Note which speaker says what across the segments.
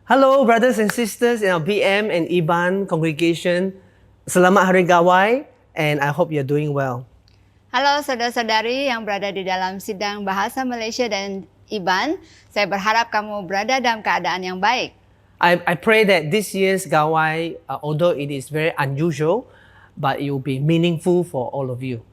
Speaker 1: Hello, brothers and sisters in our BM and IBAN congregation. Selamat Hari Gawai, and I hope you're doing well.
Speaker 2: Halo saudara-saudari yang berada di dalam sidang bahasa Malaysia dan IBAN. Saya berharap kamu berada dalam keadaan yang baik.
Speaker 1: I pray that this year's Gawai, although it is very unusual, but it will be meaningful for all of you.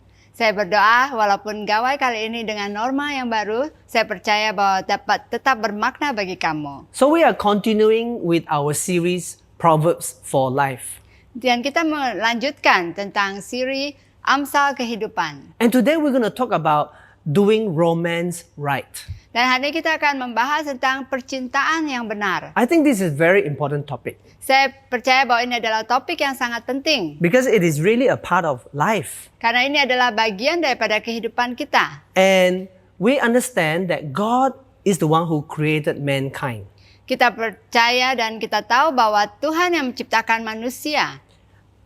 Speaker 2: Saya berdoa walaupun gawai kali ini dengan norma yang baru, saya percaya bahwa dapat tetap bermakna bagi kamu.
Speaker 1: So we are continuing with our series Proverbs for Life.
Speaker 2: Dan kita melanjutkan tentang siri Amsal Kehidupan.
Speaker 1: And today we're going to talk about doing romance right.
Speaker 2: Dan hari ini kita akan membahas tentang percintaan yang benar.
Speaker 1: I think this is a very important topic
Speaker 2: Saya percaya bahwa ini adalah topik yang sangat penting.
Speaker 1: because it is really a part of life.
Speaker 2: Karena ini adalah bagian daripada kehidupan kita.
Speaker 1: And we understand that God is the one who created mankind.
Speaker 2: Kita percaya dan kita tahu bahwa Tuhan yang menciptakan manusia.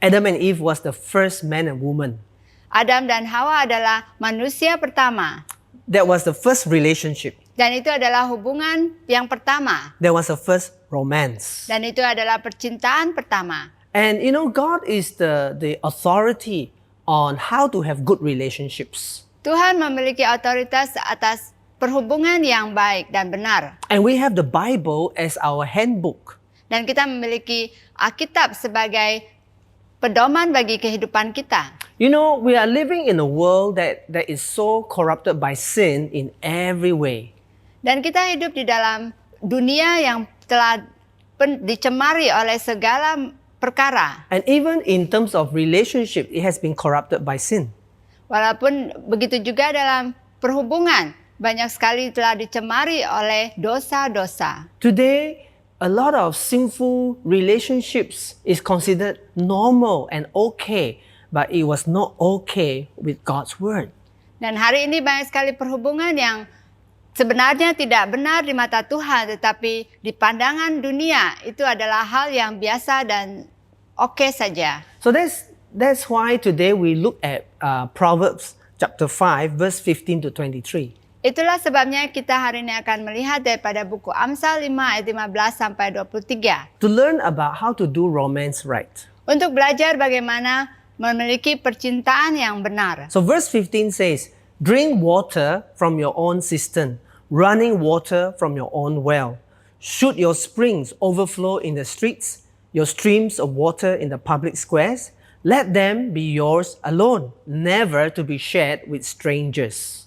Speaker 1: Adam and Eve was the first man and woman.
Speaker 2: Adam dan Hawa adalah manusia pertama.
Speaker 1: That was the first relationship.
Speaker 2: Dan itu adalah hubungan yang pertama.
Speaker 1: That was the first romance.
Speaker 2: Dan itu adalah percintaan pertama.
Speaker 1: And you know, God is the authority on how to have good relationships.
Speaker 2: Tuhan memiliki otoritas atas perhubungan yang baik dan benar.
Speaker 1: And we have the Bible as our handbook.
Speaker 2: Dan kita memiliki Alkitab sebagai pedoman bagi kehidupan kita.
Speaker 1: You know, we are living in a world that is so corrupted by sin in every way.
Speaker 2: Dan kita hidup di dalam dunia yang telah dicemari oleh segala perkara.
Speaker 1: And even in terms of relationship, it has been corrupted by sin.
Speaker 2: Walaupun begitu juga dalam perhubungan, banyak sekali telah dicemari oleh dosa-dosa.
Speaker 1: Today, a lot of sinful relationships is considered normal and okay, but it was not okay with God's word.
Speaker 2: Dan hari ini banyak sekali perhubungan yang sebenarnya tidak benar di mata Tuhan, tetapi di pandangan dunia itu adalah hal yang biasa dan oke saja.
Speaker 1: So that's why today we look at Proverbs chapter 5, verse 15 to 23.
Speaker 2: Itulah sebabnya kita hari ini akan melihat daripada buku Amsal 5 ayat 15 sampai 23.
Speaker 1: To learn about how to do romance right.
Speaker 2: Untuk belajar bagaimana memiliki percintaan yang benar.
Speaker 1: So verse 15 says, drink water from your own cistern, running water from your own well. Should your springs overflow in the streets, your streams of water in the public squares, let them be yours alone, never to be shared with strangers.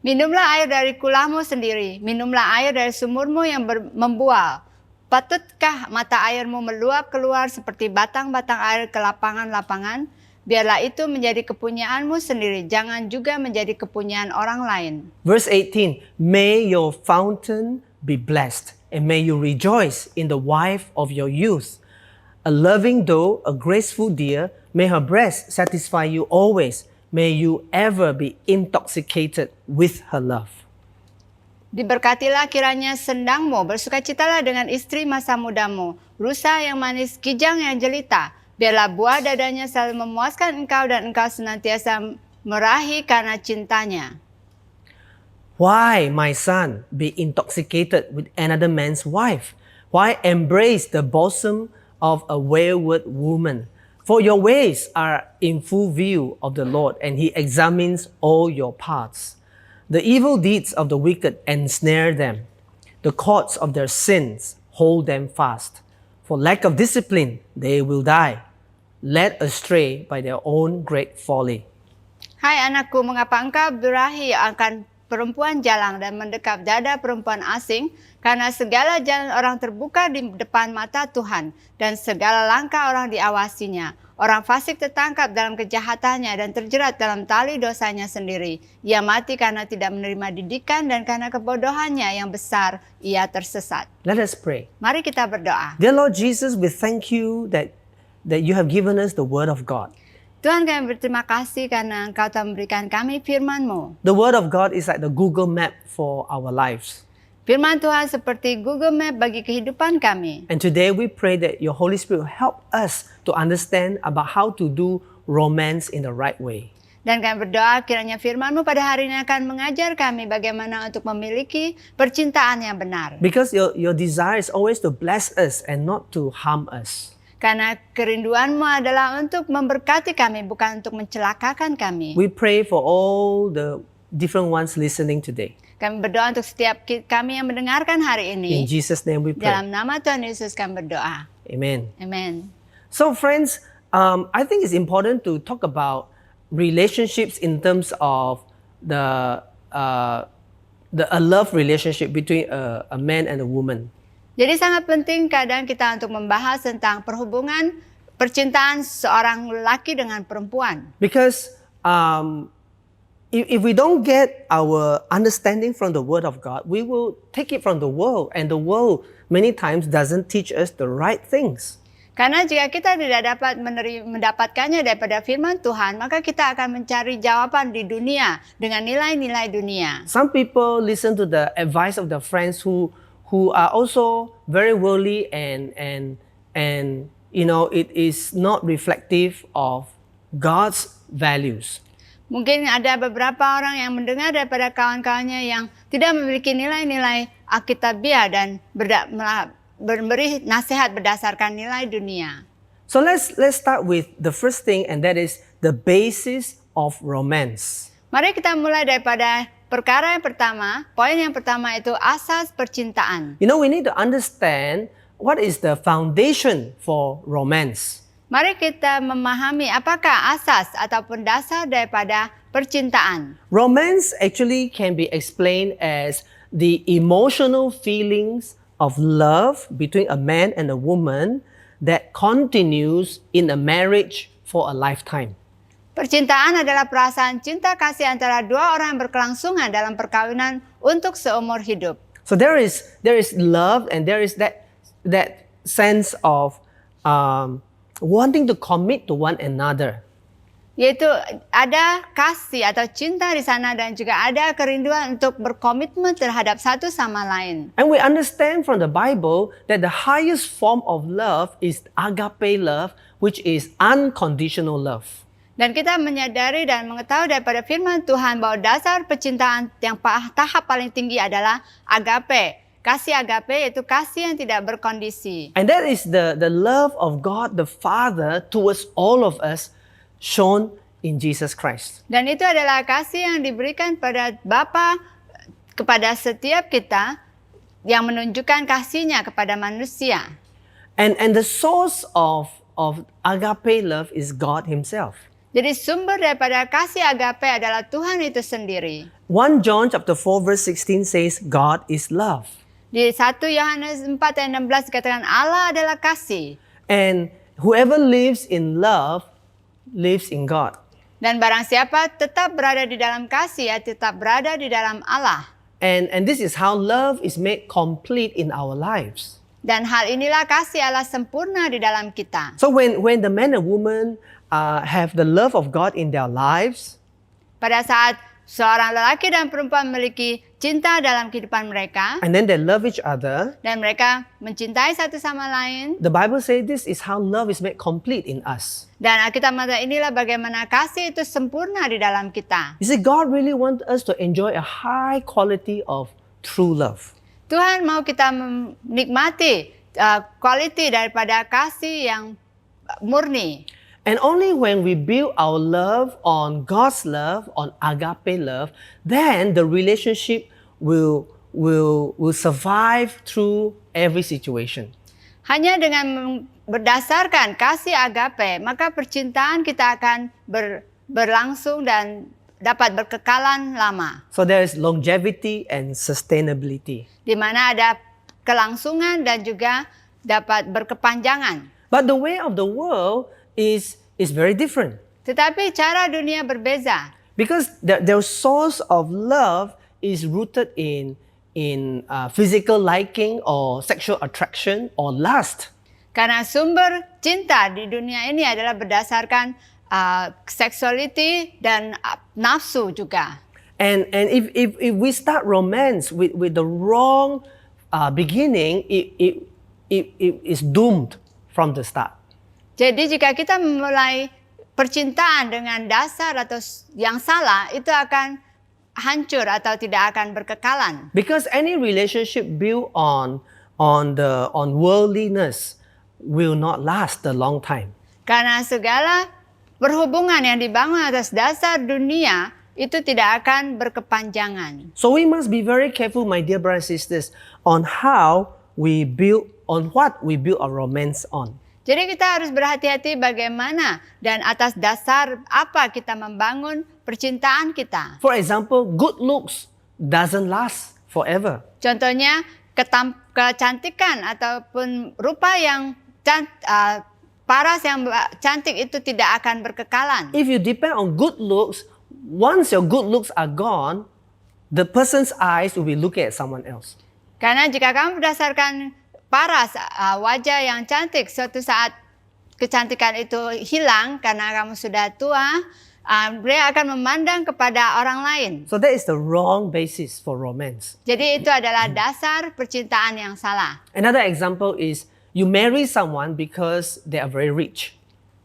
Speaker 2: Minumlah air dari kulahmu sendiri, minumlah air dari sumurmu yang membual. Patutkah mata airmu meluap keluar seperti batang-batang air ke lapangan-lapangan? Biarlah itu menjadi kepunyaanmu sendiri, jangan juga menjadi kepunyaan orang lain.
Speaker 1: Verse 18, may your fountain be blessed, and may you rejoice in the wife of your youth. A loving doe, a graceful deer, may her breast satisfy you always. May you ever be intoxicated with her love.
Speaker 2: Diberkatilah kiranya sendangmu, bersukacitalah dengan istri masa mudamu, rusa yang manis, kijang yang jelita. Biarlah buah dadanya selalu memuaskan engkau dan engkau senantiasa meraih karena cintanya.
Speaker 1: Why, my son, be intoxicated with another man's wife? Why embrace the bosom of a wayward woman? For your ways are in full view of the Lord, and he examines all your paths. The evil deeds of the wicked ensnare them. The cords of their sins hold them fast. For lack of discipline, they will die, led astray by their own great folly.
Speaker 2: Hai anakku, mengapa engkau berahi akan perempuan jalang dan mendekap dada perempuan asing? Karena segala jalan orang terbuka di depan mata Tuhan, dan segala langkah orang diawasinya. Orang fasik tertangkap dalam kejahatannya dan terjerat dalam tali dosanya sendiri. Ia mati karena tidak menerima didikan, dan karena kebodohannya yang besar ia tersesat.
Speaker 1: Let us pray.
Speaker 2: Mari kita berdoa.
Speaker 1: Dear Lord Jesus, we thank you that you have given us the word of God.
Speaker 2: Tuhan, kami berterima kasih karena Engkau telah memberikan kami firman-Mu.
Speaker 1: The word of God is like the Google map for our lives.
Speaker 2: Firman Tuhan seperti Google Map bagi kehidupan kami.
Speaker 1: And today we pray that your Holy Spirit will help us to understand about how to do romance in the right way.
Speaker 2: Dan kami berdoa kiranya firman-Mu pada hari ini akan mengajar kami bagaimana untuk memiliki percintaan yang benar.
Speaker 1: Because your desire is always to bless us and not to harm us.
Speaker 2: Karena kerinduan-Mu adalah untuk memberkati kami, bukan untuk mencelakakan kami.
Speaker 1: We pray for all the different ones listening today.
Speaker 2: Kami berdoa untuk setiap kami yang mendengarkan hari
Speaker 1: In
Speaker 2: ini.
Speaker 1: Jesus' name we pray.
Speaker 2: Dalam nama Tuhan Yesus kami berdoa.
Speaker 1: Amen.
Speaker 2: Amen.
Speaker 1: So friends, I think it's important to talk about relationships in terms of a love relationship between a man and a woman.
Speaker 2: Jadi sangat penting kadang kita untuk membahas tentang perhubungan percintaan seorang lelaki dengan perempuan.
Speaker 1: Because if we don't get our understanding from the Word of God, we will take it from the world, and the world many times doesn't teach us the right things.
Speaker 2: Karena jika kita tidak dapat mendapatkannya daripada firman Tuhan, maka kita akan mencari jawaban di dunia dengan nilai-nilai dunia.
Speaker 1: Some people listen to the advice of their friends who are also very worldly and it is not reflective of God's values.
Speaker 2: Mungkin ada beberapa orang yang mendengar daripada kawan-kawannya yang tidak memiliki nilai-nilai Alkitabiah dan memberi nasihat berdasarkan nilai dunia.
Speaker 1: So let's start with the first thing, and that is the basis of romance.
Speaker 2: Mari kita mulai daripada perkara yang pertama. Poin yang pertama itu asas percintaan.
Speaker 1: You know, we need to understand what is the foundation for romance.
Speaker 2: Mari kita memahami apakah asas ataupun dasar daripada percintaan.
Speaker 1: Romance actually can be explained as the emotional feelings of love between a man and a woman that continues in a marriage for a lifetime.
Speaker 2: Percintaan adalah perasaan cinta kasih antara dua orang yang berkelangsungan dalam perkawinan untuk seumur hidup.
Speaker 1: So there is love, and there is that sense of wanting to commit to one another.
Speaker 2: Yaitu ada kasih atau cinta di sana dan juga ada kerinduan untuk berkomitmen terhadap satu sama lain.
Speaker 1: And we understand from the Bible that the highest form of love is agape love, which is unconditional love.
Speaker 2: Dan kita menyadari dan mengetahui daripada firman Tuhan bahwa dasar percintaan yang tahap paling tinggi adalah agape. Kasih agape yaitu kasih yang tidak berkondisi.
Speaker 1: And that is the love of God the Father towards all of us, shown in Jesus Christ.
Speaker 2: Dan itu adalah kasih yang diberikan pada Bapa kepada setiap kita yang menunjukkan kasihnya kepada manusia.
Speaker 1: And the source of agape love is God Himself.
Speaker 2: Jadi sumber daripada kasih agape adalah Tuhan itu sendiri.
Speaker 1: 1 John chapter 4 verse 16 says God is love.
Speaker 2: Di 1 Yohanes 4 ayat 16 dikatakan Allah adalah kasih.
Speaker 1: And whoever lives in love lives in God.
Speaker 2: Dan barang siapa tetap berada di dalam kasih, ya tetap berada di dalam Allah.
Speaker 1: And this is how love is made complete in our lives.
Speaker 2: Dan hal inilah kasih Allah sempurna di dalam kita.
Speaker 1: So when the man and woman have the love of God in their lives,
Speaker 2: Pada saat seorang lelaki dan perempuan memiliki cinta dalam kehidupan mereka,
Speaker 1: and then they love each other,
Speaker 2: dan mereka mencintai satu sama lain,
Speaker 1: the Bible says this is how love is made complete in us.
Speaker 2: dan Alkitab mengatakan inilah bagaimana kasih itu sempurna di dalam kita.
Speaker 1: You see, God really wants us to enjoy a high quality of true love.
Speaker 2: Tuhan mau kita menikmati quality daripada kasih yang murni.
Speaker 1: And only when we build our love on God's love, on agape love, then the relationship will survive through every situation.
Speaker 2: Hanya dengan berdasarkan kasih agape, maka percintaan kita akan berlangsung dan dapat berkekalan lama.
Speaker 1: So there is longevity and sustainability.
Speaker 2: Di mana ada kelangsungan dan juga dapat berkepanjangan.
Speaker 1: But the way of the world is very different.
Speaker 2: Tetapi cara dunia berbeza.
Speaker 1: Because their source of love is rooted in physical liking or sexual attraction or lust.
Speaker 2: Karena sumber cinta di dunia ini adalah berdasarkan sexuality dan nafsu juga.
Speaker 1: And if we start romance with the wrong beginning, it is doomed from the start.
Speaker 2: Jadi jika kita memulai percintaan dengan dasar atau yang salah itu akan hancur atau tidak akan berkekalan.
Speaker 1: Because any relationship built on worldliness will not last a long time.
Speaker 2: Karena segala perhubungan yang dibangun atas dasar dunia itu tidak akan berkepanjangan.
Speaker 1: So we must be very careful, my dear brothers and sisters, on what we build our romance on.
Speaker 2: Jadi kita harus berhati-hati bagaimana dan atas dasar apa kita membangun percintaan kita.
Speaker 1: For example, good looks doesn't last forever.
Speaker 2: Contohnya kecantikan ataupun rupa yang paras yang cantik itu tidak akan berkekalan.
Speaker 1: If you depend on good looks, once your good looks are gone, the person's eyes will be looking at someone else.
Speaker 2: Karena jika kamu berdasarkan paras wajah yang cantik, suatu saat kecantikan itu hilang karena kamu sudah tua, dia akan memandang kepada orang lain.
Speaker 1: So that is the wrong basis for romance.
Speaker 2: Jadi itu adalah dasar percintaan yang salah.
Speaker 1: Another example is you marry someone because they are very rich.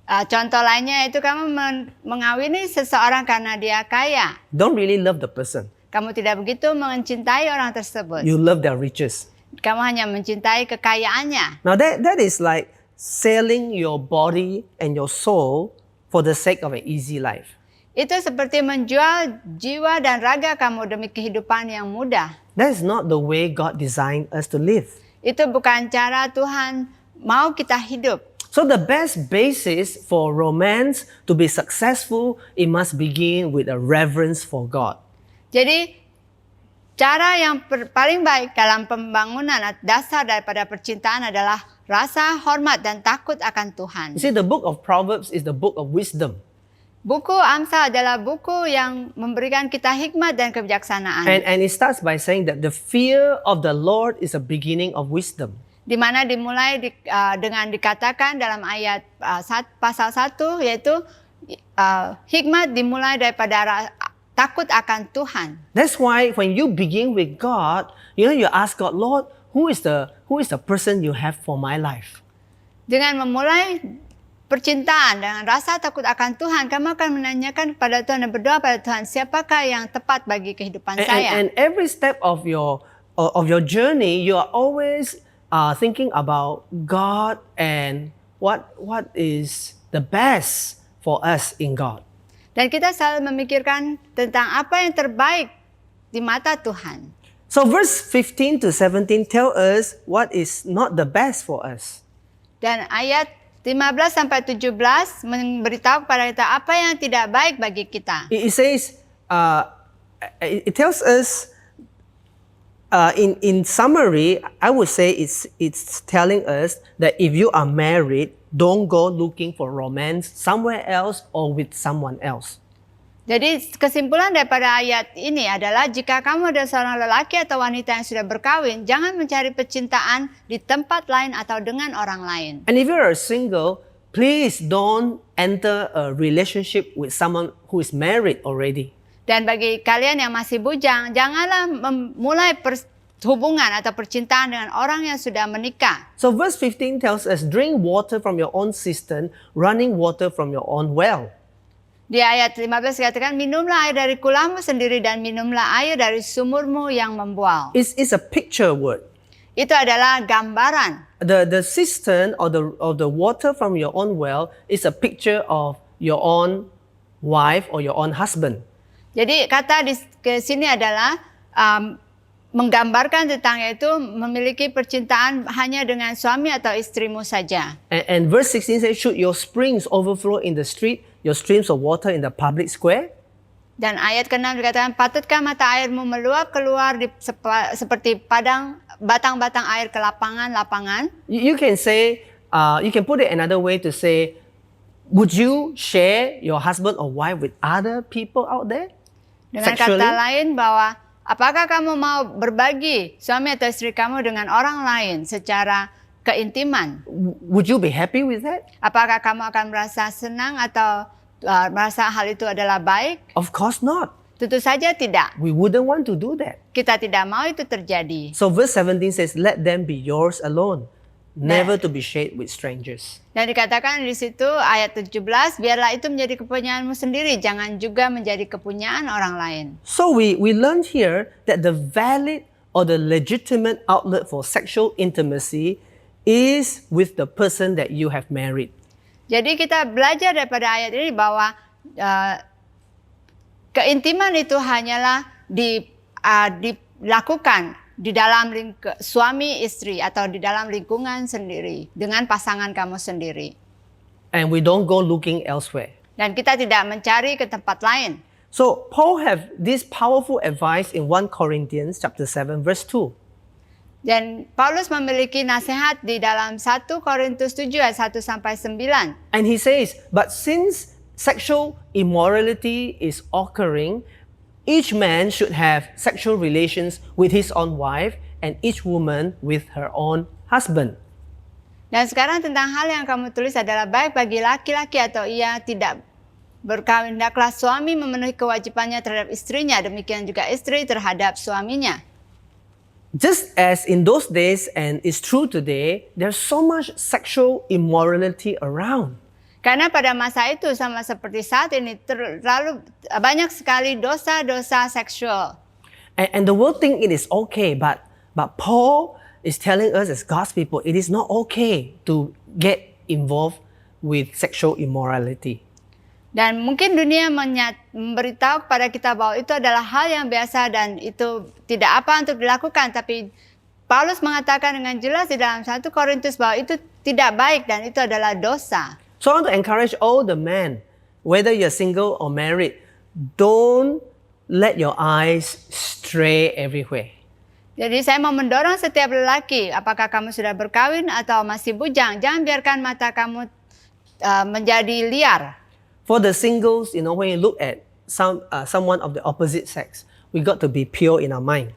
Speaker 2: Contoh lainnya itu kamu mengawini seseorang karena dia kaya.
Speaker 1: Don't really love the person.
Speaker 2: Kamu tidak begitu mencintai orang tersebut.
Speaker 1: You love their riches.
Speaker 2: Kamu hanya mencintai kekayaannya.
Speaker 1: Now that is like selling your body and your soul for the sake of an easy life.
Speaker 2: Itu seperti menjual jiwa dan raga kamu demi kehidupan yang mudah.
Speaker 1: That is not the way God designed us to live.
Speaker 2: Itu bukan cara Tuhan mau kita hidup.
Speaker 1: So the best basis for romance to be successful, it must begin with a reverence for God.
Speaker 2: Jadi cara yang paling baik dalam pembangunan dasar daripada percintaan adalah rasa hormat dan takut akan Tuhan.
Speaker 1: You see, the book of Proverbs is the book of wisdom.
Speaker 2: Buku Amsal adalah buku yang memberikan kita hikmat dan kebijaksanaan.
Speaker 1: And it starts by saying that the fear of the Lord is a beginning of wisdom.
Speaker 2: Di mana dimulai dengan dikatakan dalam ayat pasal 1 yaitu hikmat dimulai daripada takut akan Tuhan.
Speaker 1: That's why when you begin with God, you ask God, Lord, who is the person you have for my life?
Speaker 2: Dengan memulai percintaan dengan rasa takut akan Tuhan, kamu akan menanyakan kepada Tuhan dan berdoa pada Tuhan, siapakah yang tepat bagi kehidupan saya?
Speaker 1: And every step of your journey, you are always thinking about God and what is the best for us in God.
Speaker 2: Dan kita selalu memikirkan tentang apa yang terbaik di mata Tuhan.
Speaker 1: So verse 15 to 17 tell us what is not the best for us.
Speaker 2: Dan ayat 15 sampai 17 memberitahu kepada kita apa yang tidak baik bagi kita.
Speaker 1: It says, it tells us, in summary, I would say it's telling us that if you are married, don't go looking for romance somewhere else or with someone else.
Speaker 2: Jadi kesimpulan daripada ayat ini adalah jika kamu adalah seorang lelaki atau wanita yang sudah berkawin, jangan mencari percintaan di tempat lain atau dengan orang lain.
Speaker 1: And if you're single, please don't enter a relationship with someone who is married already.
Speaker 2: Dan bagi kalian yang masih bujang, janganlah memulai hubungan atau percintaan dengan orang yang sudah menikah.
Speaker 1: So verse 15 tells us, drink water from your own cistern, running water from your own well.
Speaker 2: Di ayat 15 dikatakan, minumlah air dari kulamu sendiri dan minumlah air dari sumurmu yang membual.
Speaker 1: It's a picture word.
Speaker 2: Itu adalah gambaran.
Speaker 1: The cistern or the water from your own well is a picture of your own wife or your own husband.
Speaker 2: Jadi kata di sini adalah menggambarkan tentang yaitu memiliki percintaan hanya dengan suami atau istrimu saja.
Speaker 1: And verse 16 says, should your springs overflow in the street, your streams of water in the public square?
Speaker 2: Dan ayat ke-6 dikatakan, patutkah mata airmu meluap keluar seperti batang-batang air ke lapangan-lapangan?
Speaker 1: You can say, you can put it another way to say, would you share your husband or wife with other people out there?
Speaker 2: Dengan kata lain bahwa apakah kamu mau berbagi suami atau istri kamu dengan orang lain secara keintiman?
Speaker 1: Would you be happy with that?
Speaker 2: Apakah kamu akan merasa senang atau merasa hal itu adalah baik?
Speaker 1: Of course not.
Speaker 2: Tentu saja tidak.
Speaker 1: We wouldn't want to do that.
Speaker 2: Kita tidak mau itu terjadi.
Speaker 1: So verse 17 says, let them be yours alone. never to be shared with strangers.
Speaker 2: Dan dikatakan di situ ayat 17, biarlah itu menjadi kepunyaanmu sendiri, jangan juga menjadi kepunyaan orang lain.
Speaker 1: So we learn here that the valid or the legitimate outlet for sexual intimacy is with the person that you have married.
Speaker 2: Jadi kita belajar daripada ayat ini bahwa keintiman itu hanyalah dilakukan di dalam suami istri atau di dalam lingkungan sendiri dengan pasangan kamu sendiri.
Speaker 1: And we don't go looking elsewhere.
Speaker 2: Dan kita tidak mencari ke tempat lain.
Speaker 1: So Paul have this powerful advice in 1 Corinthians chapter 7 verse 2.
Speaker 2: Dan Paulus memiliki nasihat di dalam 1 Korintus 7 ayat 1 sampai 9.
Speaker 1: And he says, but since sexual immorality is occurring, each man should have sexual relations with his own wife and each woman with her own husband.
Speaker 2: Dan sekarang tentang hal yang kamu tulis adalah baik bagi laki-laki atau ia tidak berkawin, hendaklah suami memenuhi kewajibannya terhadap istrinya, demikian juga istri terhadap suaminya.
Speaker 1: Just as in those days and it's true today, there's so much sexual immorality around.
Speaker 2: Karena pada masa itu sama seperti saat ini terlalu banyak sekali dosa-dosa seksual.
Speaker 1: And the world think it is okay, but Paul is telling us as God's people, it is not okay to get involved with sexual immorality.
Speaker 2: Dan mungkin dunia memberitahu kepada kita bahwa itu adalah hal yang biasa dan itu tidak apa untuk dilakukan. Tapi Paulus mengatakan dengan jelas di dalam 1 Korintus bahwa itu tidak baik dan itu adalah dosa.
Speaker 1: So I want to encourage all the men, whether you're single or married, don't let your eyes stray everywhere.
Speaker 2: Jadi saya mau mendorong setiap lelaki, apakah kamu sudah berkawin atau masih bujang, jangan biarkan mata kamu menjadi liar.
Speaker 1: For the singles, when you look at someone of the opposite sex, we got to be pure in our mind.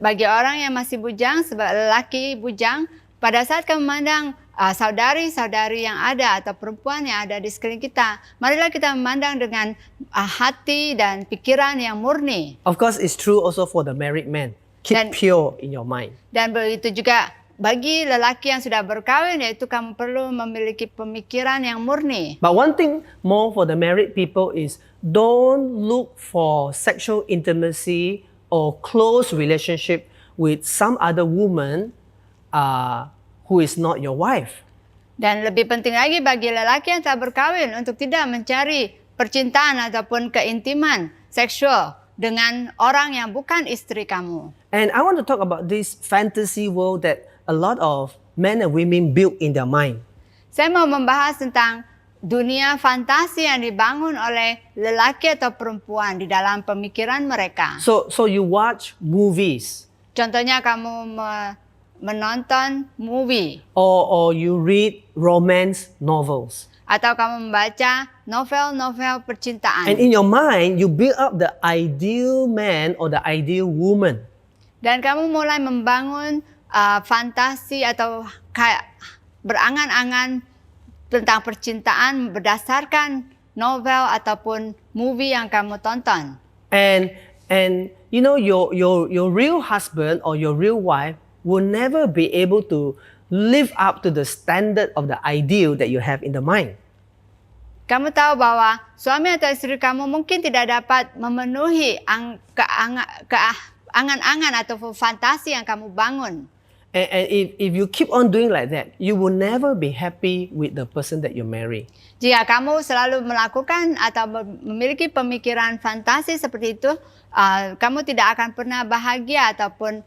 Speaker 2: Bagi orang yang masih bujang, sebagai lelaki bujang, pada saat kamu memandang saudari-saudari yang ada atau perempuan yang ada di sekeliling kita, marilah kita memandang dengan hati dan pikiran yang murni.
Speaker 1: Of course, it's true also for the married men. Keep pure in your mind.
Speaker 2: Dan begitu juga bagi lelaki yang sudah berkawin, yaitu kamu perlu memiliki pemikiran yang murni.
Speaker 1: But one thing more for the married people is don't look for sexual intimacy or close relationship with some other woman who is not your wife.
Speaker 2: Dan lebih penting lagi bagi lelaki yang tak berkawin untuk tidak mencari percintaan ataupun keintiman seksual dengan orang yang bukan istri kamu.
Speaker 1: And I want to talk about this fantasy world that a lot of men and women build in their mind.
Speaker 2: Saya mau membahas tentang dunia fantasi yang dibangun oleh lelaki atau perempuan di dalam pemikiran mereka.
Speaker 1: So you watch movies.
Speaker 2: Contohnya kamu menonton movie.
Speaker 1: Or you read romance novels.
Speaker 2: Atau kamu membaca novel-novel percintaan.
Speaker 1: And in your mind, you build up the ideal man or the ideal woman.
Speaker 2: Dan kamu mulai membangun fantasi atau kayak berangan-angan tentang percintaan berdasarkan novel ataupun movie yang kamu tonton.
Speaker 1: And your real husband or your real wife will never be able to live up to the standard of the ideal that you have in the mind.
Speaker 2: Kamu tahu bahwa suami atau istri kamu mungkin tidak dapat memenuhi angan-angan atau fantasi yang kamu bangun.
Speaker 1: And if you keep on doing like that, you will never be happy with the person that you marry.
Speaker 2: Jika kamu selalu melakukan atau memiliki pemikiran fantasi seperti itu, kamu tidak akan pernah bahagia ataupun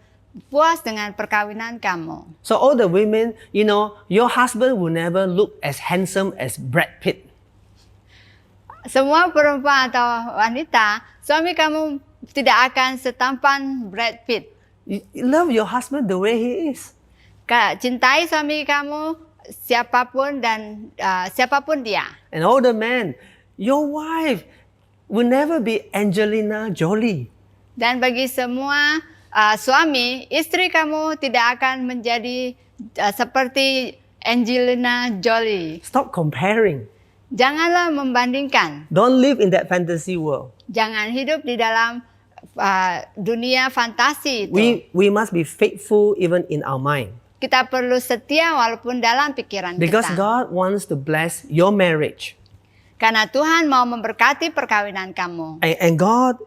Speaker 2: puas dengan perkawinan kamu.
Speaker 1: So all the women, your husband will never look as handsome as Brad Pitt.
Speaker 2: Semua perempuan atau wanita, suami kamu tidak akan setampan Brad Pitt.
Speaker 1: You love your husband the way he is.
Speaker 2: Cintai suami kamu siapapun dan siapapun dia.
Speaker 1: And all the men, your wife will never be Angelina Jolie.
Speaker 2: Dan bagi semua suami, istri kamu tidak akan menjadi seperti Angelina Jolie.
Speaker 1: Stop comparing.
Speaker 2: Janganlah membandingkan.
Speaker 1: Don't live in that fantasy world.
Speaker 2: Jangan hidup di dalam dunia fantasi itu.
Speaker 1: We must be faithful even in our mind.
Speaker 2: kita perlu setia walaupun dalam pikiran
Speaker 1: Because
Speaker 2: kita.
Speaker 1: God wants to bless your marriage.
Speaker 2: Karena Tuhan mau memberkati perkawinan kamu.
Speaker 1: And God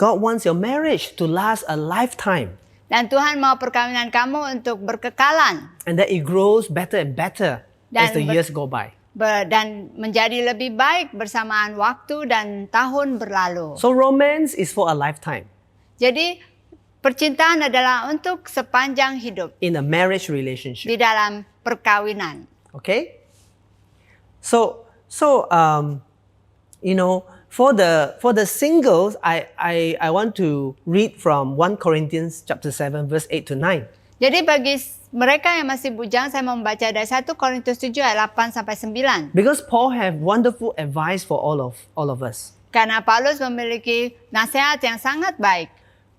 Speaker 1: wants your marriage to last a lifetime.
Speaker 2: Dan Tuhan mau perkawinan kamu untuk berkekalan.
Speaker 1: And that it grows better and better as the years go by.
Speaker 2: Dan menjadi lebih baik bersamaan waktu dan tahun berlalu.
Speaker 1: So romance is for a lifetime.
Speaker 2: Jadi percintaan adalah untuk sepanjang hidup
Speaker 1: In a marriage relationship.
Speaker 2: di dalam perkawinan.
Speaker 1: Okay? So you know, for the singles, I want to read from 1 Corinthians chapter 7 verse 8 to 9.
Speaker 2: Jadi bagi mereka yang masih bujang, saya mau membaca dari 1 Korintus 7 ayat 8 sampai 9.
Speaker 1: Because Paul have wonderful advice for all of us.
Speaker 2: Karena Paulus memiliki nasihat yang sangat baik.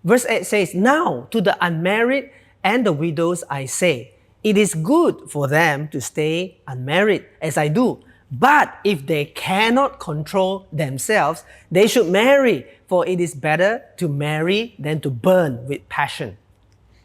Speaker 1: Verse 8 says, "Now to the unmarried and the widows I say, it is good for them to stay unmarried, as I do. But if they cannot control themselves, they should marry, for it is better to marry than to burn with passion."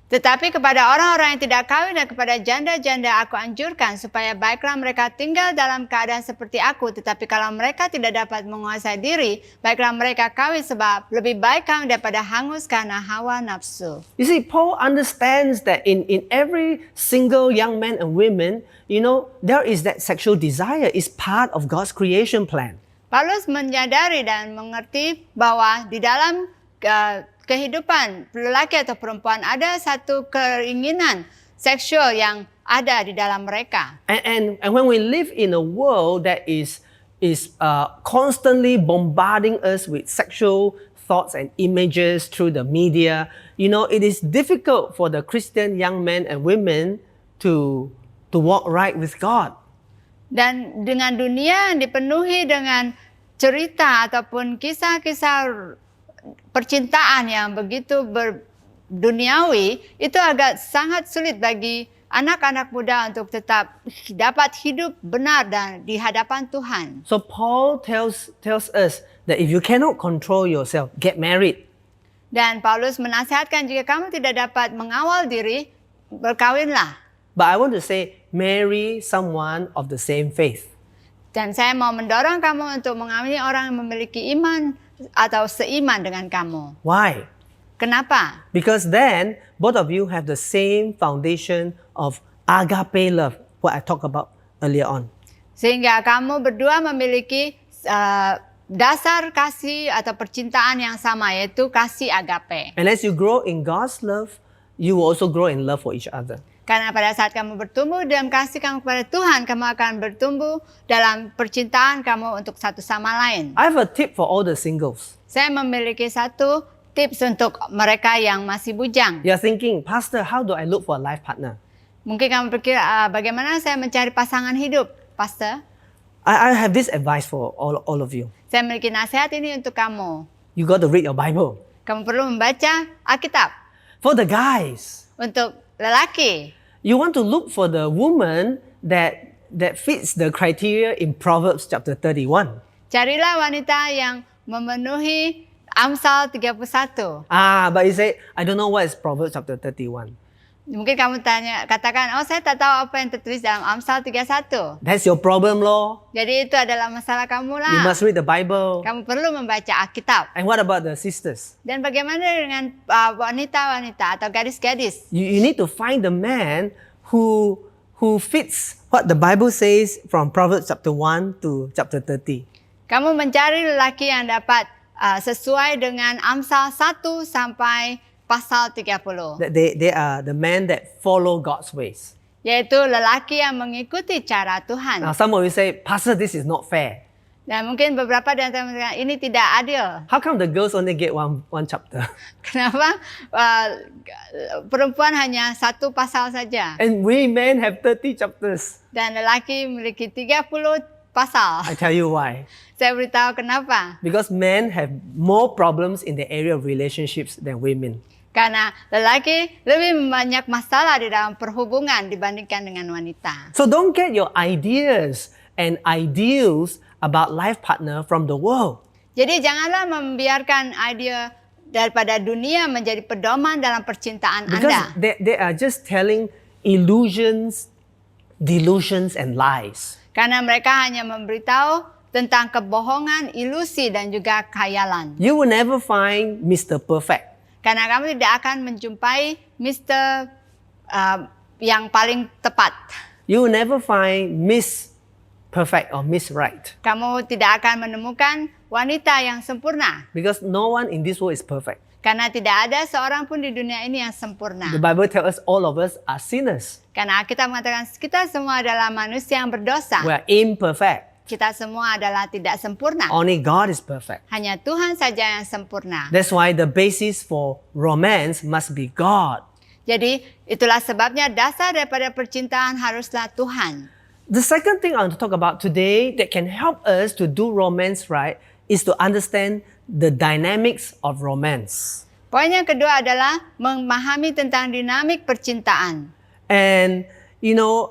Speaker 2: Tetapi kepada orang-orang yang tidak kawin dan kepada janda-janda aku anjurkan supaya baiklah mereka tinggal dalam keadaan seperti aku. Tetapi kalau mereka tidak dapat menguasai diri, baiklah mereka kawin sebab lebih baik kawin daripada hangus karena hawa nafsu.
Speaker 1: You see, Paul understands that in every single young man and women, you know, there is that sexual desire. It's part of God's creation plan.
Speaker 2: Paulus menyadari dan mengerti bahwa di dalam kehidupan lelaki atau perempuan ada satu keinginan seksual yang ada di dalam mereka.
Speaker 1: And when we live in a world that is constantly bombarding us with sexual thoughts and images through the media, you know, it is difficult for the Christian young men and women to walk right with God.
Speaker 2: Dan dengan dunia yang dipenuhi dengan cerita ataupun kisah-kisah percintaan yang begitu berduniawi, itu agak sangat sulit bagi anak-anak muda untuk tetap dapat hidup benar dan di hadapan Tuhan.
Speaker 1: So Paul tells us that if you cannot control yourself, get married.
Speaker 2: Dan Paulus menasihatkan jika kamu tidak dapat mengawal diri, berkawinlah.
Speaker 1: But I want to say, marry someone of the same faith.
Speaker 2: Dan saya mau mendorong kamu untuk mengawini orang yang memiliki iman atau seiman dengan kamu.
Speaker 1: Why?
Speaker 2: Kenapa?
Speaker 1: Because then both of you have the same foundation of agape love, what I talked about earlier on.
Speaker 2: Sehingga kamu berdua memiliki dasar kasih atau percintaan yang sama, yaitu kasih agape.
Speaker 1: And as you grow in God's love, you will also grow in love for each other.
Speaker 2: Karena pada saat kamu bertumbuh dalam kasih kamu kepada Tuhan, kamu akan bertumbuh dalam percintaan kamu untuk satu sama lain.
Speaker 1: I have a tip for all the singles.
Speaker 2: Saya memiliki satu tips untuk mereka yang masih bujang.
Speaker 1: You're thinking, Pastor, how do I look for a life partner?
Speaker 2: Mungkin kamu berpikir, bagaimana saya mencari pasangan hidup, Pastor?
Speaker 1: I have this advice for all of you.
Speaker 2: Saya memiliki nasihat ini untuk kamu.
Speaker 1: You got to read your Bible.
Speaker 2: Kamu perlu membaca Alkitab.
Speaker 1: For the guys,
Speaker 2: Untuk lelaki,
Speaker 1: you want to look for the woman that fits the criteria in Proverbs chapter 31.
Speaker 2: carilah wanita yang memenuhi Amsal 31.
Speaker 1: But you say, I don't know what is Proverbs chapter 31.
Speaker 2: Mungkin kamu katakan, saya tak tahu apa yang tertulis dalam Amsal 31.
Speaker 1: That's your problem, Lord.
Speaker 2: Jadi itu adalah masalah kamu lah.
Speaker 1: You must read the Bible.
Speaker 2: Kamu perlu membaca Alkitab.
Speaker 1: And what about the sisters?
Speaker 2: Dan bagaimana dengan wanita-wanita atau gadis-gadis?
Speaker 1: You need to find the man who fits what the Bible says from Proverbs chapter 1 to chapter 30.
Speaker 2: Kamu mencari lelaki yang dapat sesuai dengan Amsal 1 sampai pasal 30.
Speaker 1: That they are the men that follow God's ways.
Speaker 2: Yaitu lelaki yang mengikuti cara Tuhan.
Speaker 1: Now some of you say, Pastor, this is not fair.
Speaker 2: Dan mungkin beberapa dari antara mereka ini tidak adil.
Speaker 1: How come the girls only get one chapter?
Speaker 2: Kenapa perempuan hanya satu pasal saja?
Speaker 1: And we men have 30 chapters.
Speaker 2: Dan lelaki memiliki 30 pasal.
Speaker 1: I tell you why.
Speaker 2: Saya beritahu kenapa.
Speaker 1: Because men have more problems in the area of relationships than women.
Speaker 2: Karena lelaki lebih banyak masalah di dalam perhubungan dibandingkan dengan wanita.
Speaker 1: So don't get your ideas and ideals about life partner from the world.
Speaker 2: Jadi janganlah membiarkan ide daripada dunia menjadi pedoman dalam percintaan
Speaker 1: Because
Speaker 2: Anda.
Speaker 1: they are just telling illusions, delusions, and lies.
Speaker 2: Karena mereka hanya memberitahu tentang kebohongan, ilusi, dan juga khayalan.
Speaker 1: You will never find Mr. Perfect.
Speaker 2: Karena kamu tidak akan menjumpai Mr. Yang paling tepat.
Speaker 1: You will never find Miss Perfect or Miss Right.
Speaker 2: Kamu tidak akan menemukan wanita yang sempurna.
Speaker 1: Because no one in this world is perfect.
Speaker 2: Karena tidak ada seorang pun di dunia ini yang sempurna.
Speaker 1: The Bible tells us all of us are sinners.
Speaker 2: Karena kita mengatakan kita semua adalah manusia yang berdosa.
Speaker 1: We are imperfect.
Speaker 2: Kita semua adalah tidak sempurna.
Speaker 1: Only God is perfect.
Speaker 2: Hanya Tuhan saja yang sempurna.
Speaker 1: That's why the basis for romance must be God.
Speaker 2: Jadi itulah sebabnya dasar daripada percintaan haruslah Tuhan.
Speaker 1: The second thing I want to talk about today that can help us to do romance right is to understand the dynamics of romance.
Speaker 2: Poin yang kedua adalah memahami tentang dinamik percintaan.
Speaker 1: And you know,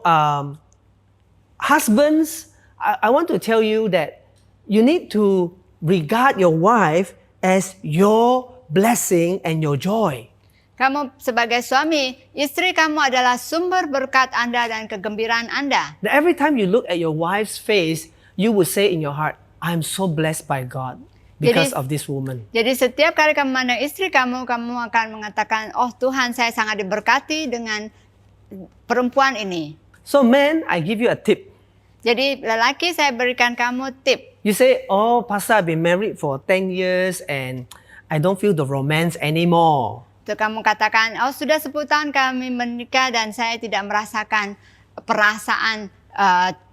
Speaker 1: husbands, I want to tell you that you need to regard your wife as your blessing and your joy.
Speaker 2: Kamu sebagai suami, istri kamu adalah sumber berkat Anda dan kegembiraan Anda.
Speaker 1: That every time you look at your wife's face, you will say in your heart, I'm so blessed by God because of this woman.
Speaker 2: Jadi setiap kali kamu memandang istri kamu akan mengatakan, oh Tuhan, saya sangat diberkati dengan perempuan ini.
Speaker 1: So men, I give you a tip.
Speaker 2: Jadi lelaki, saya berikan kamu tip.
Speaker 1: You say, oh Pastor, I've been married for 10 years and I don't feel the romance anymore.
Speaker 2: Itu kamu katakan, oh sudah 10 tahun kami menikah dan saya tidak merasakan perasaan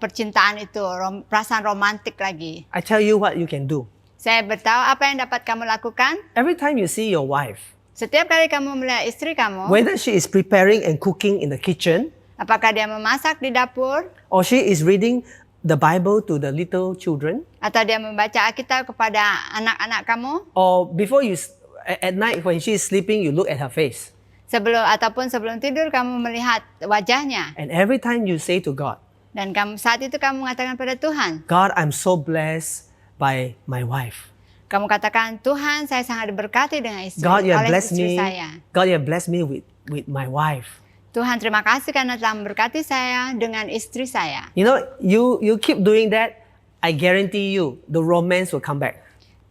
Speaker 2: percintaan itu, perasaan romantik lagi.
Speaker 1: I tell you what you can do.
Speaker 2: Saya beritahu apa yang dapat kamu lakukan.
Speaker 1: Every time you see your wife,
Speaker 2: Setiap kali kamu melihat istri kamu,
Speaker 1: whether she is preparing and cooking in the kitchen,
Speaker 2: apakah dia memasak di dapur,
Speaker 1: or she is reading the Bible to the little children,
Speaker 2: atau dia membaca Alkitab kepada anak-anak kamu,
Speaker 1: or before you, at night when she is sleeping, you look at her face.
Speaker 2: sebelum tidur kamu melihat wajahnya.
Speaker 1: And every time you say to God,
Speaker 2: Dan saat itu kamu mengatakan pada Tuhan,
Speaker 1: God, I'm so blessed by my wife.
Speaker 2: kamu katakan, Tuhan, saya sangat diberkati dengan
Speaker 1: God, you have
Speaker 2: oleh
Speaker 1: blessed
Speaker 2: istri
Speaker 1: me.
Speaker 2: saya.
Speaker 1: God, you have blessed me with my wife.
Speaker 2: Tuhan, terima kasih karena telah memberkati saya dengan istri saya.
Speaker 1: You know, you keep doing that, I guarantee you, the romance will come back.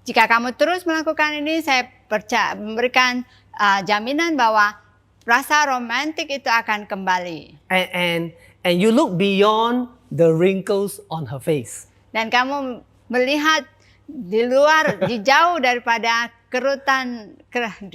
Speaker 2: Jika kamu terus melakukan ini, saya memberikan jaminan bahwa rasa romantik itu akan kembali.
Speaker 1: And you look beyond the wrinkles on her face.
Speaker 2: Dan kamu melihat di luar, di jauh daripada kerutan,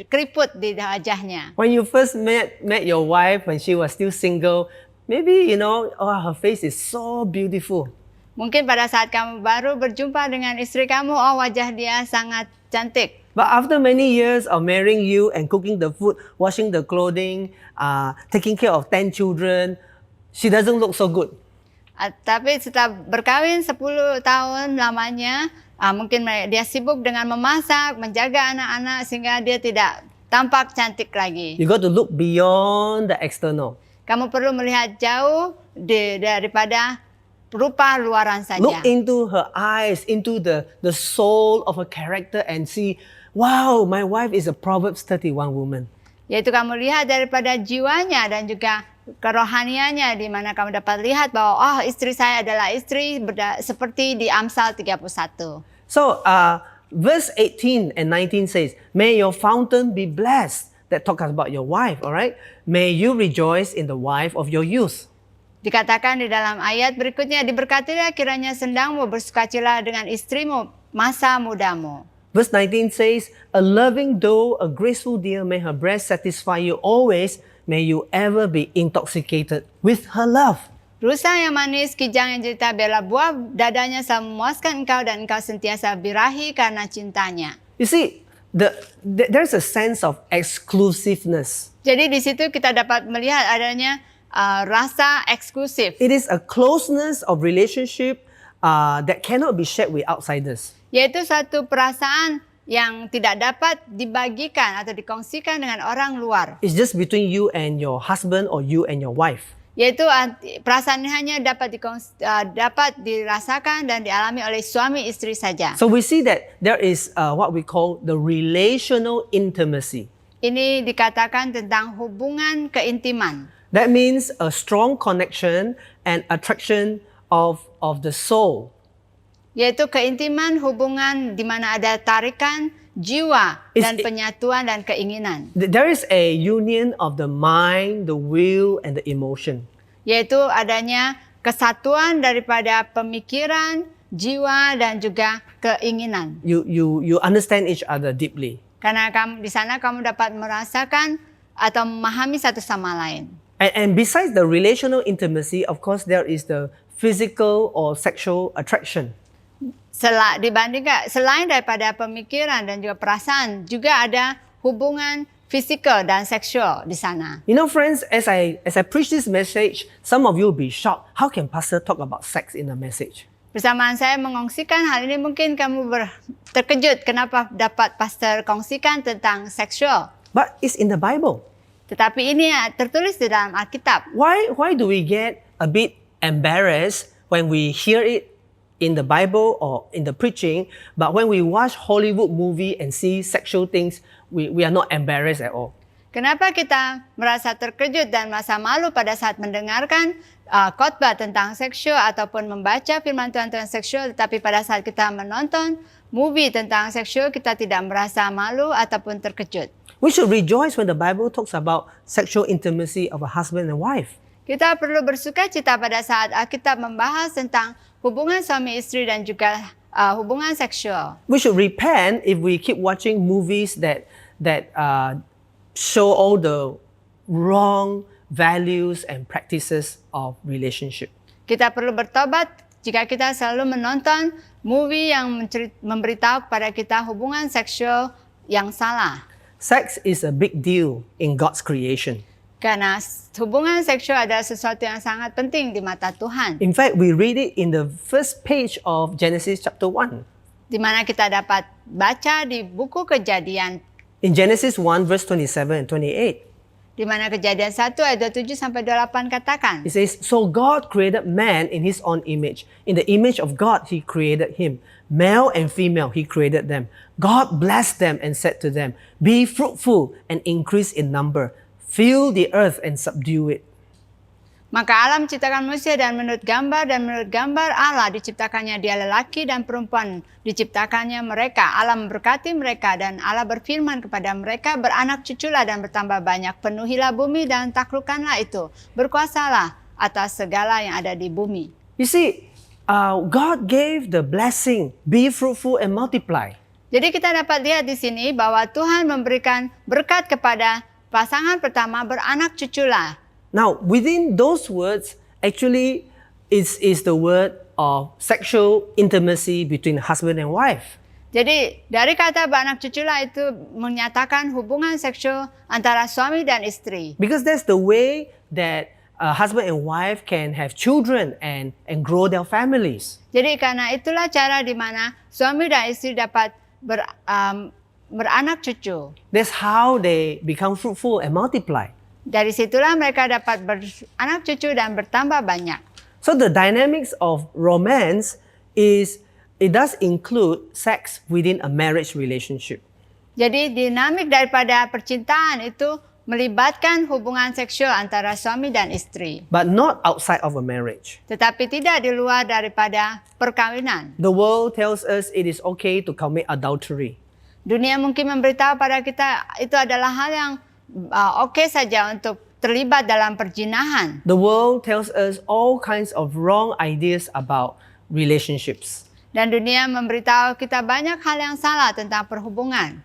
Speaker 2: keriput di wajahnya.
Speaker 1: When you first met your wife when she was still single, maybe, you know, oh, her face is so beautiful.
Speaker 2: Mungkin pada saat kamu baru berjumpa dengan istri kamu, oh wajah dia sangat cantik.
Speaker 1: But after many years of marrying you and cooking the food, washing the clothing, taking care of 10 children, she doesn't look so good.
Speaker 2: Tapi setelah berkawin 10 tahun lamanya, mungkin dia sibuk dengan memasak, menjaga anak-anak sehingga dia tidak tampak cantik lagi.
Speaker 1: You got to look beyond the external.
Speaker 2: Kamu perlu melihat jauh daripada rupa luaran saja.
Speaker 1: Look into her eyes, into the soul of her character and see, wow, my wife is a Proverbs 31 woman.
Speaker 2: Yaitu kamu lihat daripada jiwanya dan juga kerohaniannya, di mana kamu dapat lihat bahwa oh istri saya adalah istri seperti di Amsal 31.
Speaker 1: So verse 18 and 19 says, may your fountain be blessed. That talks about your wife, all right? May you rejoice in the wife of your youth.
Speaker 2: Dikatakan di dalam ayat berikutnya, diberkatilah kiranya sendangmu, bersukacitalah dengan istrimu masa mudamu.
Speaker 1: Verse 19 says, a loving doe, a graceful deer, may her breast satisfy you always. May you ever be intoxicated with her love.
Speaker 2: Rusa yang manis, kijang yang jelita, biarlah buah dadanya selalu memuaskan engkau dan engkau sentiasa birahi karena cintanya.
Speaker 1: You see, there's a sense of exclusiveness.
Speaker 2: Jadi di situ kita dapat melihat adanya rasa eksklusif.
Speaker 1: It is a closeness of relationship that cannot be shared with outsiders.
Speaker 2: Yaitu satu perasaan yang tidak dapat dibagikan atau dikongsikan dengan orang luar.
Speaker 1: It's just between you and your husband or you and your wife.
Speaker 2: Yaitu perasaan ini hanya dapat dirasakan dan dialami oleh suami istri saja.
Speaker 1: So we see that there is what we call the relational intimacy.
Speaker 2: Ini dikatakan tentang hubungan keintiman.
Speaker 1: That means a strong connection and attraction of the soul.
Speaker 2: Yaitu keintiman hubungan di mana ada tarikan jiwa dan penyatuan dan keinginan.
Speaker 1: There is a union of the mind, the will, and the emotion.
Speaker 2: Yaitu adanya kesatuan daripada pemikiran, jiwa, dan juga keinginan.
Speaker 1: You understand each other deeply.
Speaker 2: Karena di sana kamu dapat merasakan atau memahami satu sama lain.
Speaker 1: And besides the relational intimacy, of course, there is the physical or sexual attraction.
Speaker 2: Selain daripada pemikiran dan juga perasaan, juga ada hubungan fisikal dan seksual di sana.
Speaker 1: You know, friends, as I preach this message, some of you will be shocked. How can pastor talk about sex in a message?
Speaker 2: Bersamaan saya mengongsikan hal ini, mungkin kamu terkejut kenapa dapat pastor kongsikan tentang seksual.
Speaker 1: But it's in the Bible.
Speaker 2: Tetapi ini tertulis di dalam Alkitab.
Speaker 1: Why do we get a bit embarrassed when we hear it in the Bible or in the preaching, but when we watch Hollywood movie and see sexual things, we are not embarrassed at all?
Speaker 2: Kenapa kita merasa terkejut dan merasa malu pada saat mendengarkan khotbah tentang seksual ataupun membaca firman Tuhan tentang seksual, tetapi pada saat kita menonton movie tentang seksual kita tidak merasa malu ataupun terkejut?
Speaker 1: We should rejoice when the Bible talks about sexual intimacy of a husband and wife.
Speaker 2: Kita perlu bersuka cita pada saat Alkitab membahas tentang hubungan suami istri dan juga hubungan seksual.
Speaker 1: We should repent if we keep watching movies that show all the wrong values and practices of relationship.
Speaker 2: Kita perlu bertobat jika kita selalu menonton movie yang memberitahu kepada kita hubungan seksual yang salah.
Speaker 1: Sex is a big deal in God's creation.
Speaker 2: Karena hubungan seksual adalah sesuatu yang sangat penting di mata Tuhan.
Speaker 1: In fact, we read it in the first page of Genesis chapter 1.
Speaker 2: Di mana kita dapat baca di buku Kejadian.
Speaker 1: In Genesis 1 verse 27 and 28.
Speaker 2: Di mana Kejadian 1 ayat 27 sampai 28 katakan.
Speaker 1: It says, "So God created man in his own image. In the image of God he created him. Male and female he created them. God blessed them and said to them, be fruitful and increase in number. Fill the earth and subdue it."
Speaker 2: Maka Allah menciptakan manusia dan menurut gambar Allah diciptakannya dia lelaki dan perempuan diciptakannya mereka. Allah memberkati mereka dan Allah berfirman kepada mereka, beranak cuculah dan bertambah banyak, penuhilah bumi dan taklukkanlah itu, berkuasalah atas segala yang ada di bumi.
Speaker 1: You see, God gave the blessing, be fruitful and multiply.
Speaker 2: Jadi kita dapat lihat di sini bahwa Tuhan memberikan berkat kepada pasangan pertama, beranak cuculah.
Speaker 1: Now, within those words, actually, is the word of sexual intimacy between husband and wife.
Speaker 2: Jadi, dari kata beranak cuculah itu menyatakan hubungan seksual antara suami dan istri.
Speaker 1: Because that's the way that a husband and wife can have children and grow their families.
Speaker 2: Jadi, karena itulah cara di mana suami dan istri dapat beranak cucu.
Speaker 1: That's how they become fruitful and multiply.
Speaker 2: Dari situlah mereka dapat beranak cucu dan bertambah banyak.
Speaker 1: So the dynamics of romance it does include sex within a marriage relationship.
Speaker 2: Jadi dinamik daripada percintaan itu melibatkan hubungan seksual antara suami dan istri.
Speaker 1: But not outside of a marriage.
Speaker 2: Tetapi tidak di luar daripada perkawinan.
Speaker 1: The world tells us it is okay to commit adultery.
Speaker 2: Dunia mungkin memberitahu pada kita itu adalah hal yang oke saja untuk terlibat dalam perzinahan.
Speaker 1: The world tells us all kinds of wrong ideas about relationships.
Speaker 2: Dan dunia memberitahu kita banyak hal yang salah tentang perhubungan.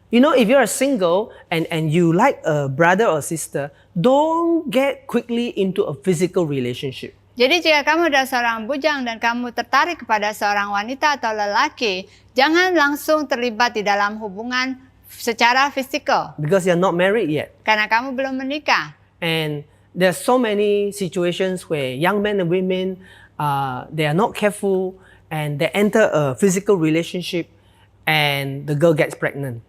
Speaker 1: You know, if you're single and you like a brother or sister, don't get quickly into a physical relationship.
Speaker 2: Jadi jika kamu adalah seorang bujang dan kamu tertarik kepada seorang wanita atau lelaki, jangan langsung terlibat di dalam hubungan secara fisikal.
Speaker 1: Because you're not married yet.
Speaker 2: Karena kamu belum menikah.
Speaker 1: And there's so many situations where young men and women, they are not careful and they enter a physical relationship and the girl gets pregnant.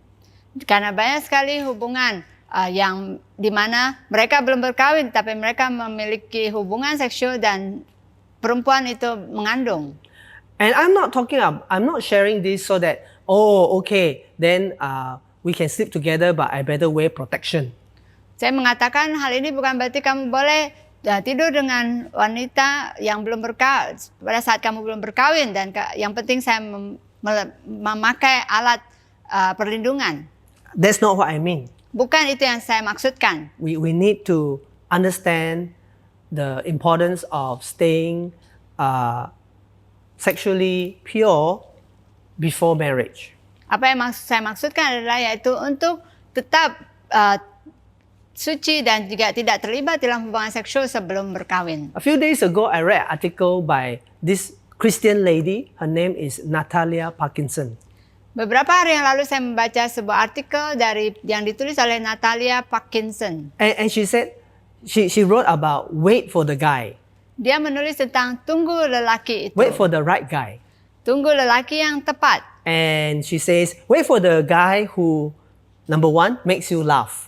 Speaker 2: Karena banyak sekali hubungan yang dimana mereka belum berkawin tapi mereka memiliki hubungan seksual dan perempuan itu mengandung.
Speaker 1: And I'm not sharing this so that, then we can sleep together but I better wear protection.
Speaker 2: Saya mengatakan hal ini bukan berarti kamu boleh tidur dengan wanita yang belum berkawin pada saat kamu belum berkawin, dan yang penting saya memakai alat perlindungan.
Speaker 1: That's not what I mean.
Speaker 2: Bukan itu yang saya maksudkan.
Speaker 1: We need to understand the importance of staying sexually pure before marriage.
Speaker 2: Apa yang saya maksudkan adalah yaitu untuk tetap suci dan juga tidak terlibat dalam hubungan seksual sebelum berkawin.
Speaker 1: A few days ago, I read an article by this Christian lady. Her name is Natalia Parkinson.
Speaker 2: Beberapa hari yang lalu saya membaca sebuah artikel yang ditulis oleh Natalia Parkinson.
Speaker 1: And she said, she wrote about wait for the guy.
Speaker 2: Dia menulis tentang tunggu lelaki itu.
Speaker 1: Wait for the right guy.
Speaker 2: Tunggu lelaki yang tepat.
Speaker 1: And she says, wait for the guy who, number one, makes you laugh.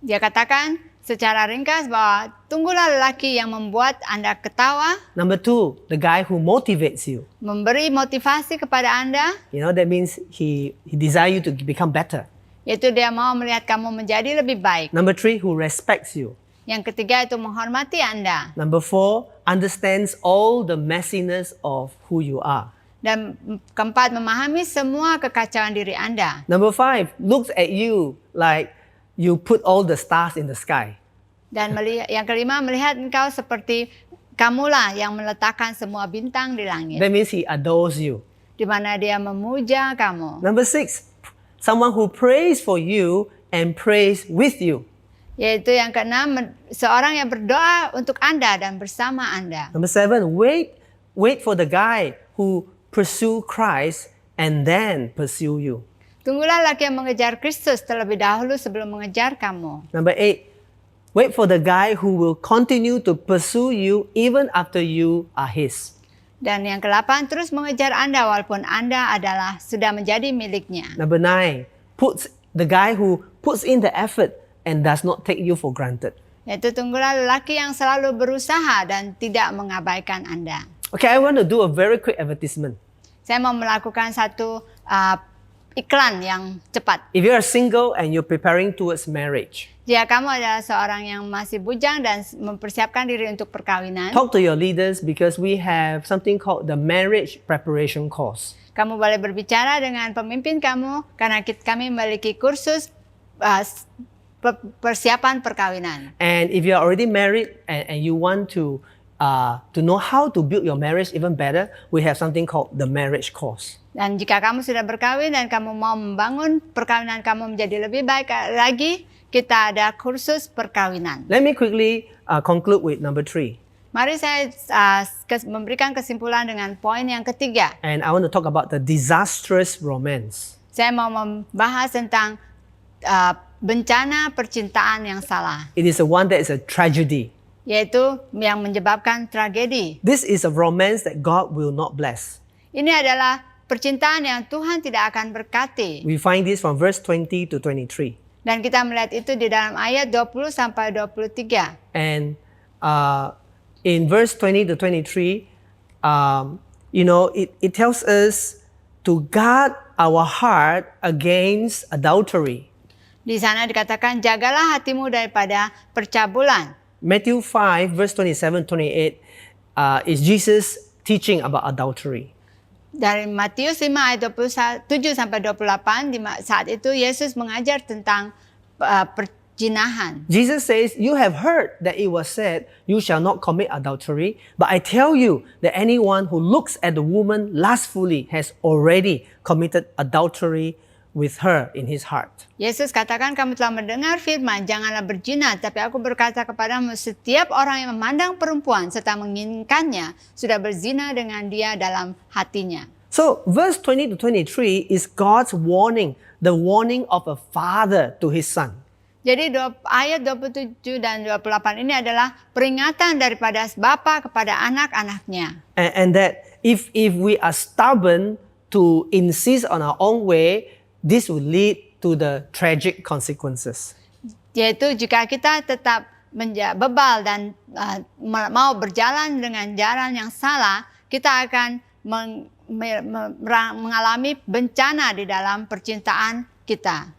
Speaker 2: Dia katakan secara ringkas bahwa tunggulah lelaki yang membuat Anda ketawa.
Speaker 1: Number two, the guy who motivates you.
Speaker 2: Memberi motivasi kepada Anda.
Speaker 1: You know, that means he desires you to become better.
Speaker 2: Yaitu dia mau melihat kamu menjadi lebih baik.
Speaker 1: Number three, who respects you.
Speaker 2: Yang ketiga itu menghormati Anda.
Speaker 1: Number four, understands all the messiness of who you are.
Speaker 2: Dan keempat, memahami semua kekacauan diri Anda.
Speaker 1: Number five, looks at you like you put all the stars in the sky.
Speaker 2: Dan yang kelima, melihat engkau seperti kamulah yang meletakkan semua bintang di langit.
Speaker 1: That means he adores you.
Speaker 2: Di mana dia memuja kamu.
Speaker 1: Number six, someone who prays for you and prays with you.
Speaker 2: Yaitu yang keenam, seorang yang berdoa untuk Anda dan bersama Anda.
Speaker 1: Number seven, wait for the guy who pursue Christ and then pursue you.
Speaker 2: Tunggulah laki yang mengejar Kristus terlebih dahulu sebelum mengejar kamu.
Speaker 1: Number eight, wait for the guy who will continue to pursue you even after you are his.
Speaker 2: Dan yang ke-8, terus mengejar Anda walaupun Anda adalah sudah menjadi miliknya.
Speaker 1: Number nine, the guy who puts in the effort and does not take you for granted.
Speaker 2: Yaitu tunggulah lelaki yang selalu berusaha dan tidak mengabaikan Anda.
Speaker 1: Okay, I want to do a very quick advertisement.
Speaker 2: Saya mau melakukan satu iklan yang cepat.
Speaker 1: If you are single and you're preparing towards marriage,
Speaker 2: Jika kamu adalah seorang yang masih bujang dan mempersiapkan diri untuk perkawinan,
Speaker 1: talk to your leaders because we have something called the marriage preparation course.
Speaker 2: kamu boleh berbicara dengan pemimpin kamu karena kami memiliki kursus persiapan perkawinan.
Speaker 1: And if you are already married and you want to know how to build your marriage even better, we have something called the marriage course.
Speaker 2: Dan jika kamu sudah berkawin dan kamu mau membangun perkawinan kamu menjadi lebih baik lagi, kita ada kursus perkawinan.
Speaker 1: Let me quickly conclude with number 3.
Speaker 2: Mari saya memberikan kesimpulan dengan poin yang ketiga.
Speaker 1: And I want to talk about the disastrous romance.
Speaker 2: Saya mau membahas tentang bencana percintaan yang salah.
Speaker 1: It is the one that is a tragedy.
Speaker 2: Yaitu yang menyebabkan tragedi.
Speaker 1: This is a romance that God will not bless.
Speaker 2: Ini adalah percintaan yang Tuhan tidak akan berkati.
Speaker 1: We find this from verse 20 to 23.
Speaker 2: Dan kita melihat itu di dalam ayat 20 sampai 23.
Speaker 1: And in verse 20 to 23, it tells us to guard our heart against adultery.
Speaker 2: Di sana dikatakan, jagalah hatimu daripada percabulan.
Speaker 1: Matthew 5, verse 27-28 is Jesus teaching about adultery.
Speaker 2: Dari Matius 5 ayat 27 sampai 28, saat itu Yesus mengajar tentang perzinahan.
Speaker 1: Jesus says, you have heard that it was said, you shall not commit adultery. But I tell you that anyone who looks at the woman lustfully has already committed adultery with her in his heart.
Speaker 2: Yesus katakan, kamu telah mendengar firman, janganlah berzina. Tapi aku berkata kepadamu, setiap orang yang memandang perempuan serta menginginkannya sudah berzina dengan dia dalam hatinya.
Speaker 1: So verse 20 to 23 is God's warning, the warning of a father to his son.
Speaker 2: Jadi ayat 27 dan 28 ini adalah peringatan daripada bapa kepada anak-anaknya.
Speaker 1: And that if we are stubborn to insist on our own way, this will lead to the tragic consequences.
Speaker 2: Yaitu jika kita tetap bebal dan mau berjalan dengan jalan yang salah, kita akan mengalami bencana di dalam percintaan kita.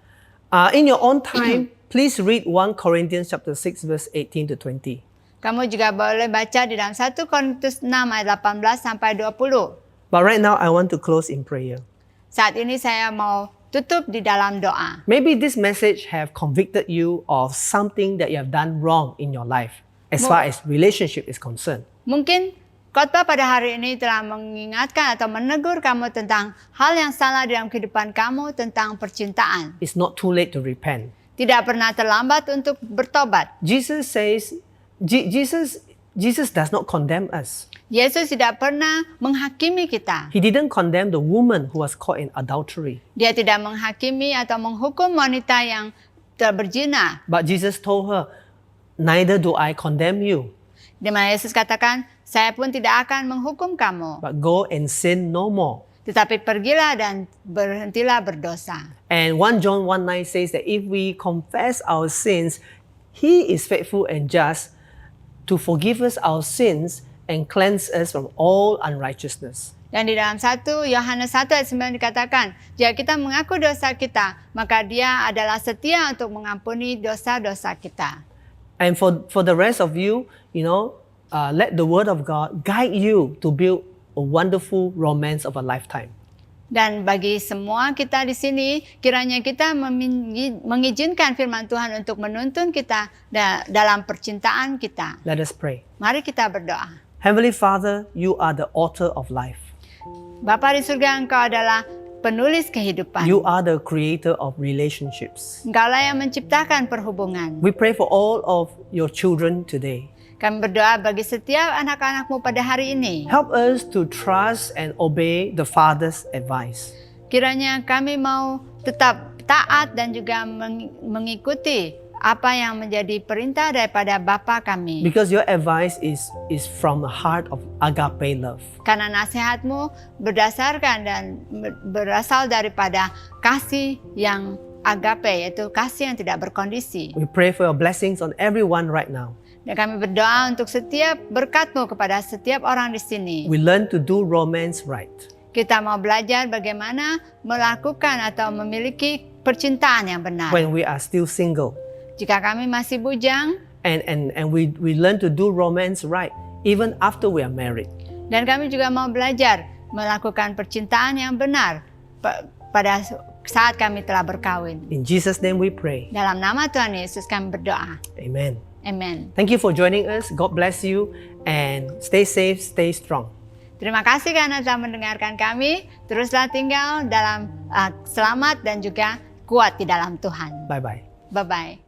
Speaker 1: In your own time, please read 1 Corinthians chapter 6 verse 18 to 20.
Speaker 2: Kamu juga boleh baca di dalam 1 Korintus 6 ayat 18 sampai 20.
Speaker 1: But right now I want to close in prayer.
Speaker 2: Saat ini saya mau tutup di dalam doa.
Speaker 1: Maybe this message have convicted you of something that you have done wrong in your life as far as relationship is concerned.
Speaker 2: Mungkin khotbah pada hari ini telah mengingatkan atau menegur kamu tentang hal yang salah dalam kehidupan kamu tentang percintaan.
Speaker 1: It's not too late to repent.
Speaker 2: Tidak pernah terlambat untuk bertobat.
Speaker 1: Jesus says, Jesus does not condemn us.
Speaker 2: Yesus tidak pernah menghakimi kita.
Speaker 1: He didn't condemn the woman who was caught in adultery.
Speaker 2: Dia tidak menghakimi atau menghukum wanita yang telah berzina.
Speaker 1: But Jesus told her, neither do I condemn you.
Speaker 2: Di mana Yesus katakan, saya pun tidak akan menghukum kamu.
Speaker 1: But go and sin no more.
Speaker 2: Tetapi pergilah dan berhentilah berdosa.
Speaker 1: And 1 John 1:9 says that if we confess our sins, He is faithful and just to forgive us our sins and cleanse us from all unrighteousness.
Speaker 2: Dan di dalam 1 Yohanes 1 ayat 9 dikatakan, jika kita mengaku dosa kita, maka Dia adalah setia untuk mengampuni dosa-dosa kita.
Speaker 1: And for the rest of you, let the Word of God guide you to build a wonderful romance of a lifetime.
Speaker 2: Dan bagi semua kita di sini, kiranya kita mengizinkan firman Tuhan untuk menuntun kita dalam percintaan kita.
Speaker 1: Let us pray.
Speaker 2: Mari kita berdoa.
Speaker 1: Heavenly Father, you are the author of life.
Speaker 2: Bapa di surga, Engkau adalah penulis kehidupan.
Speaker 1: You are the creator of relationships.
Speaker 2: Engkaulah yang menciptakan perhubungan.
Speaker 1: We pray for all of your children today.
Speaker 2: Kami berdoa bagi setiap anak-anak-Mu pada hari ini.
Speaker 1: Help us to trust and obey the Father's advice.
Speaker 2: Kiranya kami mau tetap taat dan juga mengikuti apa yang menjadi perintah daripada Bapa kami.
Speaker 1: Because your advice is from a heart of agape love.
Speaker 2: Karena nasihat-Mu berdasarkan dan berasal daripada kasih yang agape, yaitu kasih yang tidak berkondisi.
Speaker 1: We pray for your blessings on everyone right now.
Speaker 2: Dan kami berdoa untuk setiap berkat-Mu kepada setiap orang di sini.
Speaker 1: We learn to do romance right.
Speaker 2: Kita mau belajar bagaimana melakukan atau memiliki percintaan yang benar.
Speaker 1: When we are still single.
Speaker 2: Jika kami masih bujang,
Speaker 1: And we learn to do romance right even after we are married.
Speaker 2: dan kami juga mau belajar melakukan percintaan yang benar pada saat kami telah berkawin.
Speaker 1: In Jesus' name we pray.
Speaker 2: Dalam nama Tuhan Yesus kami berdoa.
Speaker 1: Amen.
Speaker 2: Amen.
Speaker 1: Thank you for joining us. God bless you and stay safe, stay strong.
Speaker 2: Terima kasih karena telah mendengarkan kami. Teruslah tinggal dalam selamat dan juga kuat di dalam Tuhan.
Speaker 1: Bye-bye.
Speaker 2: Bye-bye.